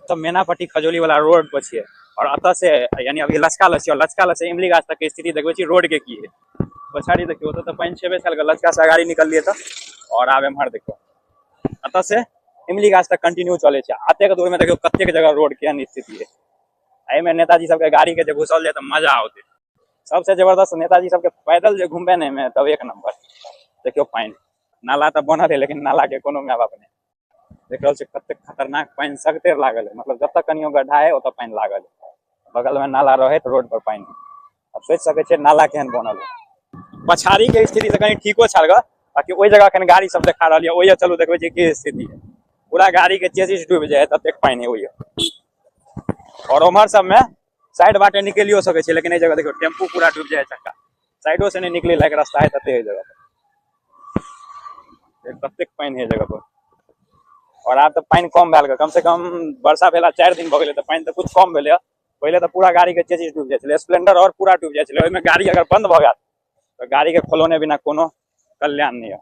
तो मेनापट्टी खजोली वाला रोड पर छे और अत से यानी अभी लचका लसी और लचका लसी इमली गाछ तक के स्थिति देखबे छी रोड के की है पछाड़ी देखियो तो पानी छेबे साल के लचका से गाड़ी निकल लिए तो और आब एम्हर देखो अत से इमली गाछ तक कंटिन्यू चले छे आते के दूर में देखियो कतेक जगह रोड के स्थिति है एमे नेताजी सबके गाड़ी के घुसल जाए तो मजा आते सबसे जबरदस्त नेताजी सबके पैदल जो घूमे ने में तब एक नंबर देखियो पानी नाला तो बनल है लेकिन नाला के कोनो माय बाप नहीं देख रहल छै कते खतरनाक पानी सगते लागल है मतलब जब तक कनियो गड्ढा है ओतऽ पानी लागल है बगल में नाला रहे तो रोड पर पानी अब सोच सके छे नाला केहन बनल है पछाड़ी के स्थिति से कहीं ठीको छल ग ताकि ओई जगह कन गाड़ी सब देखा रहल है ओए चलू देखबे छी की स्थिति है पूरा गाड़ी के चेसिस डूब जाए तब तक पानी होई और उमर सब में साइड बाटे निकलियो सके छे लेकिन ए जगह देखो टेम्पू पूरा डूब जाए चक्का साइडो से नहीं निकले लायक रास्ता है तते जगह पर ततेक पानी है जगह पर और आब तो पानी कम भेल कम से कम वर्षा भेला 4 दिन भ गेलै तो पानी तो कुछ कम भेलै पहले तो पूरा गाड़ी के चेसिस डूब जाय छलै स्प्लेंडर और पूरा डूब जाय छलै ओइमे गाड़ी अगर बंद भ गेल तो गाड़ी के खोलने बिना कोनो कल्याण नहीं है